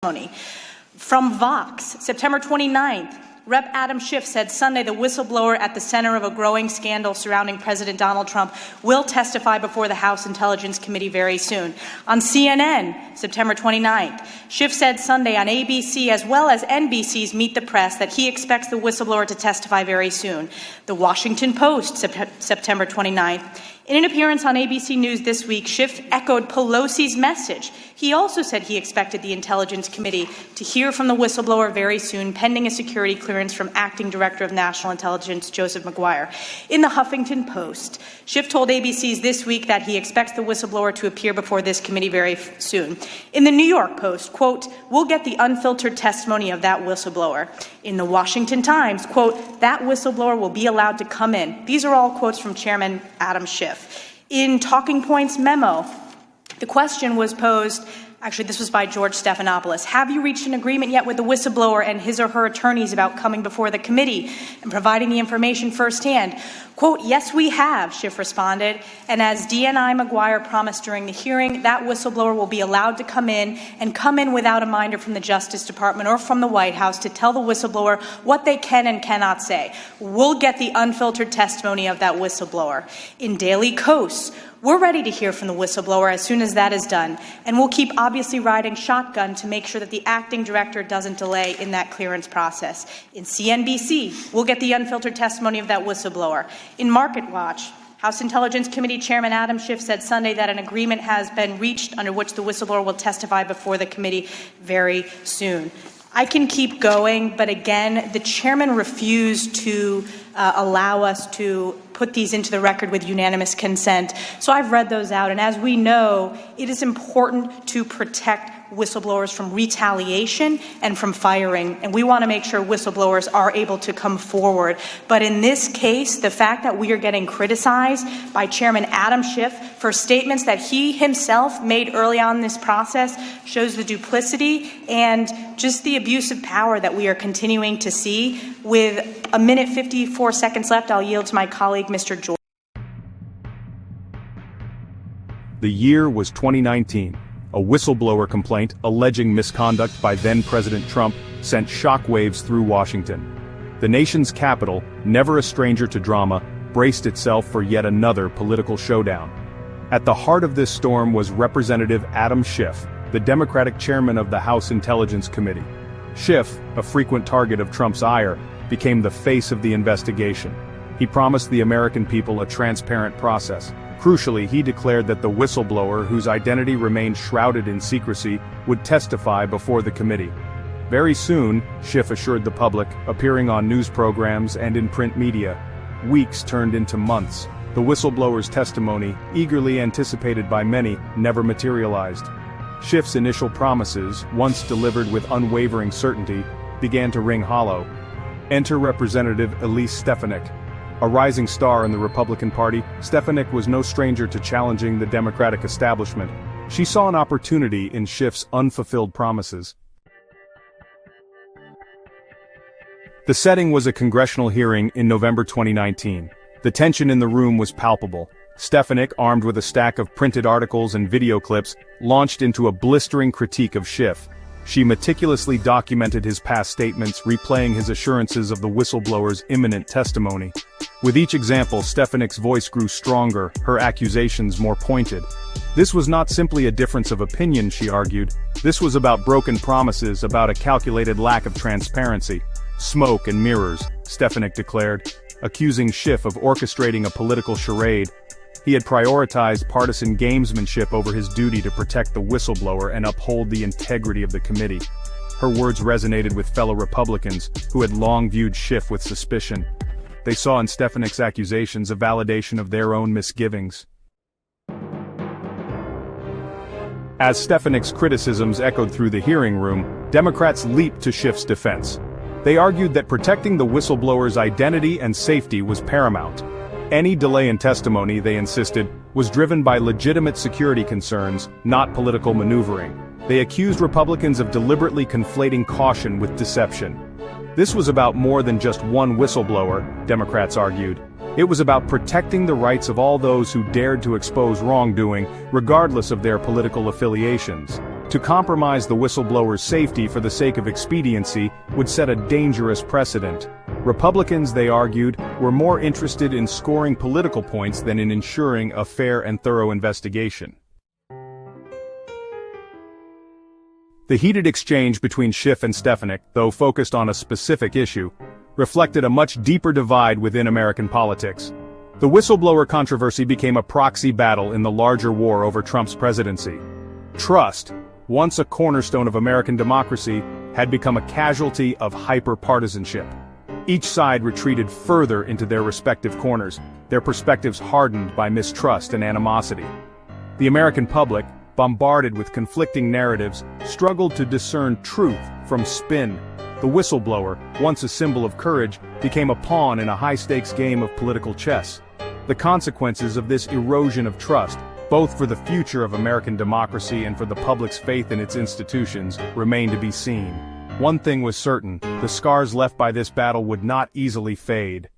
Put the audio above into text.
testimony. From Vox, September 29th, Rep. Adam Schiff said Sunday the whistleblower at the center of a growing scandal surrounding President Donald Trump will testify before the House Intelligence Committee very soon. On CNN, September 29th, Schiff said Sunday on ABC as well as NBC's Meet the Press that he expects the whistleblower to testify very soon. The Washington Post, September 29th. In an appearance on ABC News this week, Schiff echoed Pelosi's message. He also said he expected the Intelligence Committee to hear from the whistleblower very soon, pending a security clearance from Acting Director of National Intelligence Joseph Maguire. In the Huffington Post, Schiff told ABC's This Week that he expects the whistleblower to appear before this committee very soon. In the New York Post, quote, "We'll get the unfiltered testimony of that whistleblower." In the Washington Times, quote, "That whistleblower will be allowed to come in." These are all quotes from Chairman Adam Schiff. In Talking Points memo, the question was posed, actually this was by George Stephanopoulos, have you reached an agreement yet with the whistleblower and his or her attorneys about coming before the committee and providing the information firsthand? Quote, "Yes, we have," Schiff responded, and as DNI Maguire promised during the hearing, that whistleblower will be allowed to come in without a minder from the Justice Department or from the White House to tell the whistleblower what they can and cannot say. We'll get the unfiltered testimony of that whistleblower. In Daily Kos, we're ready to hear from the whistleblower as soon as that is done, and we'll keep obviously riding shotgun to make sure that the acting director doesn't delay in that clearance process. In CNBC, we'll get the unfiltered testimony of that whistleblower. In Market Watch, House Intelligence Committee Chairman Adam Schiff said Sunday that an agreement has been reached under which the whistleblower will testify before the committee very soon. I can keep going, but again, the chairman refused to allow us to put these into the record with unanimous consent. So I've read those out, and as we know, it is important to protect whistleblowers from retaliation and from firing, and we want to make sure whistleblowers are able to come forward. But in this case, the fact that we are getting criticized by Chairman Adam Schiff for statements that he himself made early on in this process shows the duplicity and just the abuse of power that we are continuing to see. With a minute 54 seconds left, I'll yield to my colleague, Mr. George. The year was 2019. A whistleblower complaint alleging misconduct by then-President Trump sent shockwaves through Washington. The nation's capital, never a stranger to drama, braced itself for yet another political showdown. At the heart of this storm was Representative Adam Schiff, the Democratic chairman of the House Intelligence Committee. Schiff, a frequent target of Trump's ire, became the face of the investigation. He promised the American people a transparent process. Crucially, he declared that the whistleblower, whose identity remained shrouded in secrecy, would testify before the committee. Very soon, Schiff assured the public, appearing on news programs and in print media. Weeks turned into months. The whistleblower's testimony, eagerly anticipated by many, never materialized. Schiff's initial promises, once delivered with unwavering certainty, began to ring hollow. Enter Representative Elise Stefanik. A rising star in the Republican Party, Stefanik was no stranger to challenging the Democratic establishment. She saw an opportunity in Schiff's unfulfilled promises. The setting was a congressional hearing in November 2019. The tension in the room was palpable. Stefanik, armed with a stack of printed articles and video clips, launched into a blistering critique of Schiff. She meticulously documented his past statements, replaying his assurances of the whistleblower's imminent testimony. With each example, Stefanik's voice grew stronger, her accusations more pointed. This was not simply a difference of opinion, she argued. This was about broken promises, about a calculated lack of transparency. Smoke and mirrors, Stefanik declared, accusing Schiff of orchestrating a political charade. He had prioritized partisan gamesmanship over his duty to protect the whistleblower and uphold the integrity of the committee. Her words resonated with fellow Republicans, who had long viewed Schiff with suspicion. They saw in Stefanik's accusations a validation of their own misgivings. As Stefanik's criticisms echoed through the hearing room, Democrats leaped to Schiff's defense. They argued that protecting the whistleblower's identity and safety was paramount. Any delay in testimony, they insisted, was driven by legitimate security concerns, not political maneuvering. They accused Republicans of deliberately conflating caution with deception. This was about more than just one whistleblower, Democrats argued. It was about protecting the rights of all those who dared to expose wrongdoing, regardless of their political affiliations. To compromise the whistleblower's safety for the sake of expediency would set a dangerous precedent. Republicans, they argued, were more interested in scoring political points than in ensuring a fair and thorough investigation. The heated exchange between Schiff and Stefanik, though focused on a specific issue, reflected a much deeper divide within American politics. The whistleblower controversy became a proxy battle in the larger war over Trump's presidency. Trust, once a cornerstone of American democracy, had become a casualty of hyper-partisanship. Each side retreated further into their respective corners, their perspectives hardened by mistrust and animosity. The American public, bombarded with conflicting narratives, struggled to discern truth from spin. The whistleblower, once a symbol of courage, became a pawn in a high-stakes game of political chess. The consequences of this erosion of trust, both for the future of American democracy and for the public's faith in its institutions, remain to be seen. One thing was certain: the scars left by this battle would not easily fade.